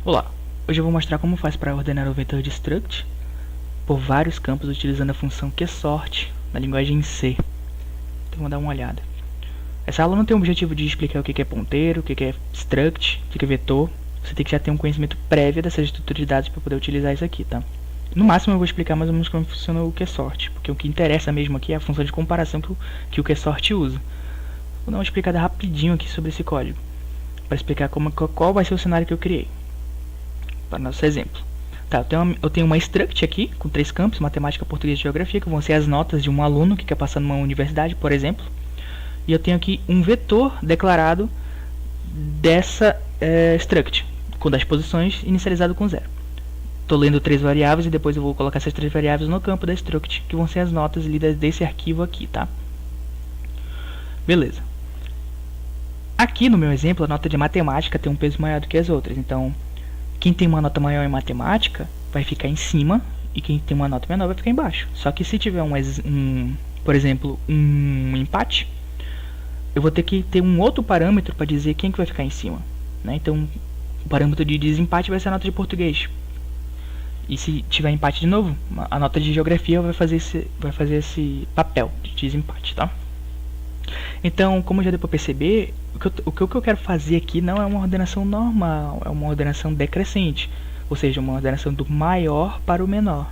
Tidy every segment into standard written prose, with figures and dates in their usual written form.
Olá, hoje eu vou mostrar como faz para ordenar o vetor de struct por vários campos utilizando a função QSort na linguagem C. Então vamos dar uma olhada. Essa aula não tem o objetivo de explicar o que é ponteiro, o que é struct, o que é vetor. Você tem que já ter um conhecimento prévio dessa estrutura de dados para poder utilizar isso aqui, tá? No máximo eu vou explicar mais ou menos como funciona o QSort, porque o que interessa mesmo aqui é a função de comparação que o QSort usa. Vou dar uma explicada rapidinho aqui sobre esse código, para explicar qual vai ser o cenário que eu criei. Para nosso exemplo. Tá, eu tenho uma struct aqui, com 3 campos, matemática, português e geografia, que vão ser as notas de um aluno que quer passar numa universidade, por exemplo. E eu tenho aqui um vetor declarado dessa struct, com das posições inicializado com 0. Estou lendo 3 variáveis e depois eu vou colocar essas 3 variáveis no campo da struct, que vão ser as notas lidas desse arquivo aqui, tá? Beleza. Aqui no meu exemplo, a nota de matemática tem um peso maior do que as outras, então quem tem uma nota maior em matemática vai ficar em cima e quem tem uma nota menor vai ficar embaixo. Só que se tiver por exemplo, um empate, eu vou ter que ter um outro parâmetro para dizer quem que vai ficar em cima, né? Então, o parâmetro de desempate vai ser a nota de português. E se tiver empate de novo, a nota de geografia vai fazer esse papel de desempate, tá? Então, como já deu para perceber, o que eu quero fazer aqui não é uma ordenação normal, é uma ordenação decrescente, ou seja, uma ordenação do maior para o menor.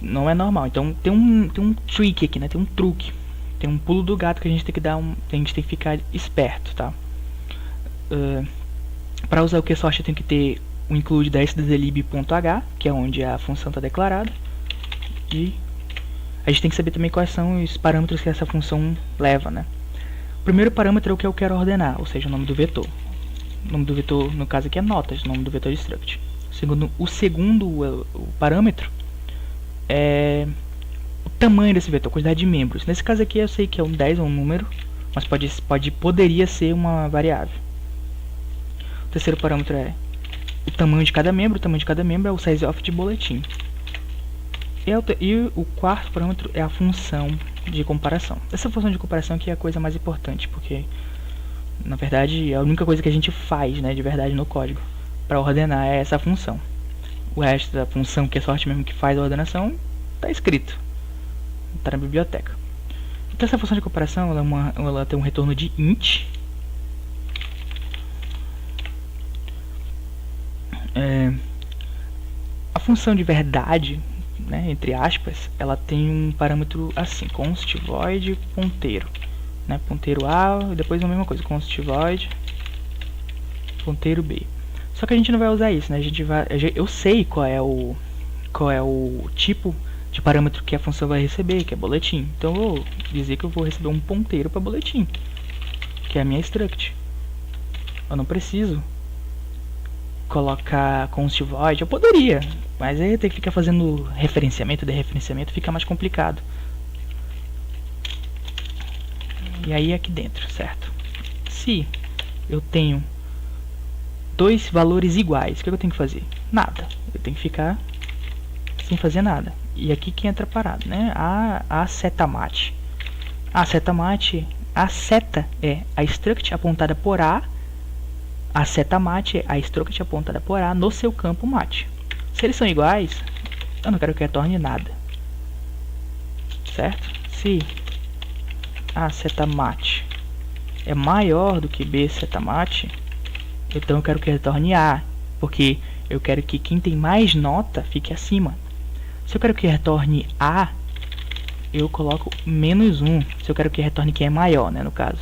Não é normal, então tem um trick aqui, né? Tem um truque, tem um pulo do gato que a gente tem que dar, a gente tem que ficar esperto, tá? Para usar o QSort eu tenho que ter o include da stdlib.h, que é onde a função está declarada, e a gente tem que saber também quais são os parâmetros que essa função leva, né? O primeiro parâmetro é o que eu quero ordenar, ou seja, o nome do vetor. O nome do vetor, no caso aqui, é notas, o nome do vetor de struct. O segundo parâmetro é o tamanho desse vetor, a quantidade de membros. Nesse caso aqui eu sei que é um 10 ou um número, mas poderia ser uma variável. O terceiro parâmetro é o tamanho de cada membro. O tamanho de cada membro é o size of de boletim. E o quarto parâmetro é a função de comparação. Essa função de comparação aqui é a coisa mais importante, porque na verdade é a única coisa que a gente faz, né, de verdade no código para ordenar é essa função. O resto da função que é sorte mesmo que faz a ordenação está escrito, está na biblioteca. Então essa função de comparação ela tem um retorno de int. A função de verdade, né, entre aspas, ela tem um parâmetro assim, const void ponteiro, né, ponteiro A e depois a mesma coisa, const void ponteiro B. Só que a gente não vai usar isso, né? Eu sei qual é o tipo de parâmetro que a função vai receber, que é boletim. Então eu vou dizer que eu vou receber um ponteiro para boletim, que é a minha struct. Eu não preciso colocar const void, eu poderia, mas aí ter que ficar fazendo referenciamento, dereferenciamento fica mais complicado. E aí aqui dentro, certo? Se eu tenho dois valores iguais, o que eu tenho que fazer? Nada. Eu tenho que ficar sem fazer nada. E aqui que entra a parada, né? A seta mat. A seta é a struct apontada por a seta mat é a struct apontada por A no seu campo mat. Se eles são iguais, eu não quero que retorne nada. Certo? Se a seta mat é maior do que B seta mat, então eu quero que retorne A, porque eu quero que quem tem mais nota fique acima. Se eu quero que retorne A, eu coloco -1. Se eu quero que retorne quem é maior, né, no caso.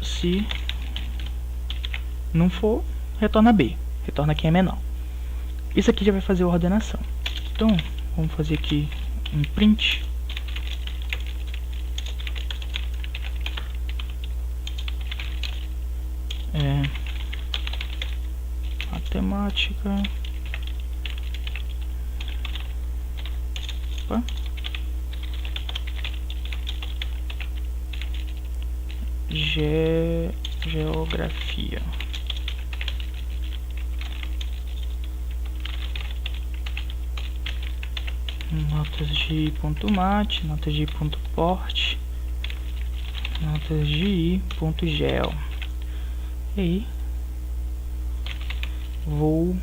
Se não for, retorna B. Retorna quem é menor. Isso aqui já vai fazer a ordenação. Então, vamos fazer aqui um print. Matemática. Opa. Geografia. Notas de .mat, notas de .port, notas de i.gel. E aí vou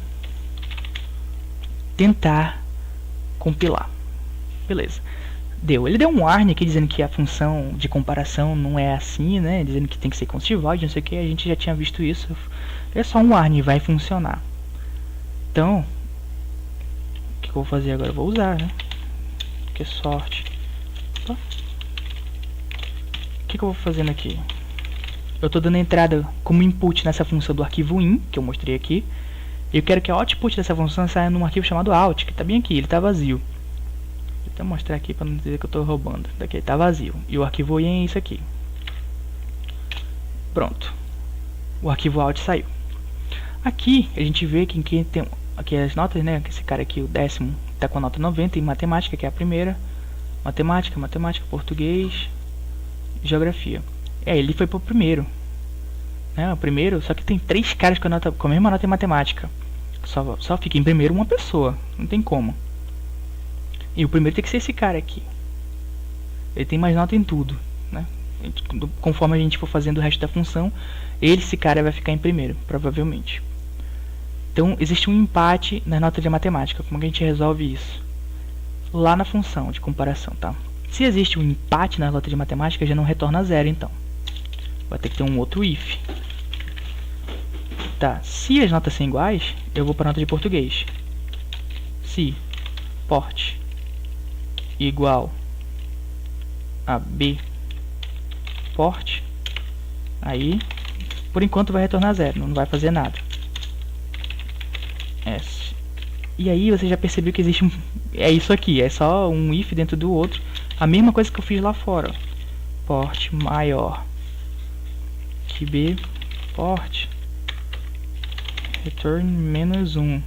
tentar compilar. Beleza. Deu. Ele deu um warning aqui dizendo que a função de comparação não é assim, né? Dizendo que tem que ser constivoide, não sei o que. A gente já tinha visto isso. É só um warning, vai funcionar. Então, o que eu vou fazer agora? Eu vou usar, né? Que sorte. Opa. O que eu vou fazendo aqui? Eu estou dando entrada como input nessa função do arquivo in, que eu mostrei aqui. E eu quero que a output dessa função saia num arquivo chamado out, que está bem aqui, ele está vazio. Vou até mostrar aqui para não dizer que eu estou roubando. Daqui está vazio. E o arquivo in é isso aqui. Pronto. O arquivo out saiu. Aqui a gente vê que quem tem aqui as notas, né? Esse cara aqui, o 10º, está com a nota 90 em matemática, que é a primeira. Matemática, português, geografia. Ele foi pro primeiro, né? O primeiro, só que tem 3 caras com a mesma nota em matemática. Só fica em primeiro uma pessoa, não tem como. E o primeiro tem que ser esse cara aqui. Ele tem mais nota em tudo, né? Conforme a gente for fazendo o resto da função, esse cara vai ficar em primeiro, provavelmente. Então existe um empate na nota de matemática. Como que a gente resolve isso? Lá na função de comparação, tá? Se existe um empate na nota de matemática, já não retorna 0, então. Vai ter que ter um outro if. Tá, se as notas são iguais, eu vou para a nota de português. Se port igual a b port, aí, por enquanto vai retornar 0, não vai fazer nada. S. E aí você já percebeu que existe é isso aqui, é só um if dentro do outro. A mesma coisa que eu fiz lá fora. Port maior que b port return -1.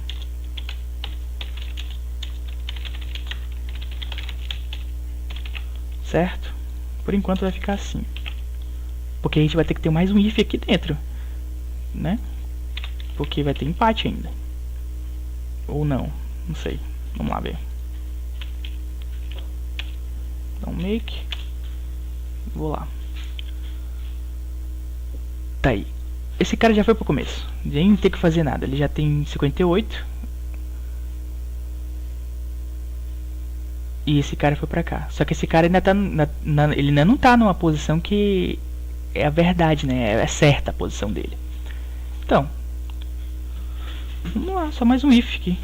Certo? Por enquanto vai ficar assim. Porque a gente vai ter que ter mais um if aqui dentro, né? Porque vai ter empate ainda. Ou não, não sei. Vamos lá ver. Então make. Vou lá. Tá aí. Esse cara já foi pro começo. Nem tem que fazer nada. Ele já tem 58. E esse cara foi pra cá. Só que esse cara ainda tá ele ainda não tá numa posição que é a verdade, né? É certa a posição dele. Então, vamos lá, só mais um if aqui.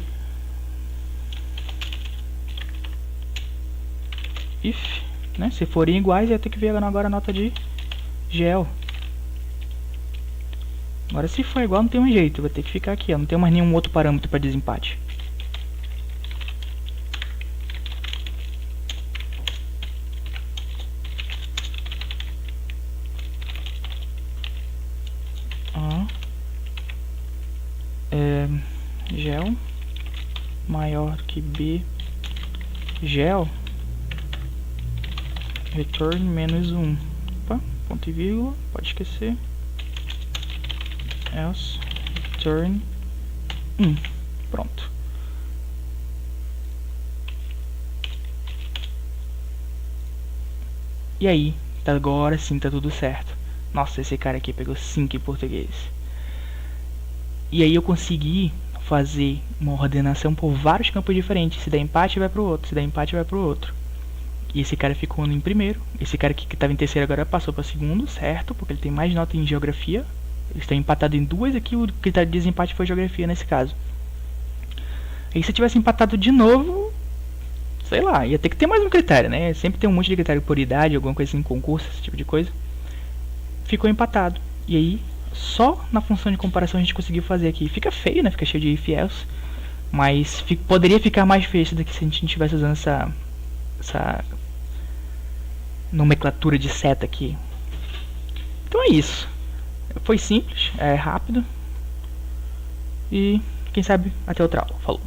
If, né? Se forem iguais, vai ter que ver agora a nota de gel. Agora, se for igual, não tem um jeito. Vai ter que ficar aqui, ó. Não tem mais nenhum outro parâmetro para desempate. Gel maior que b gel return -1. Opa, ponto e vírgula, pode esquecer. Else return 1. Pronto. E aí, agora sim tá tudo certo. Nossa, esse cara aqui pegou 5 em português. E aí eu consegui fazer uma ordenação por vários campos diferentes. Se der empate, vai pro outro. Se der empate, vai pro outro. E esse cara ficou em primeiro. Esse cara aqui que estava em terceiro agora passou para segundo, certo? Porque ele tem mais nota em geografia. Eles estão empatados em 2. Aqui o critério de desempate foi geografia nesse caso. E se tivesse empatado de novo, sei lá, ia ter que ter mais um critério, né? Sempre tem um monte de critério por idade, alguma coisa assim, concurso, esse tipo de coisa. Ficou empatado. E aí, só na função de comparação a gente conseguiu fazer aqui. Fica feio, né? Fica cheio de if else. Mas poderia ficar mais feio isso daqui se a gente não estivesse usando essa nomenclatura de seta aqui. Então é isso. Foi simples, é rápido. E quem sabe até outra aula. Falou.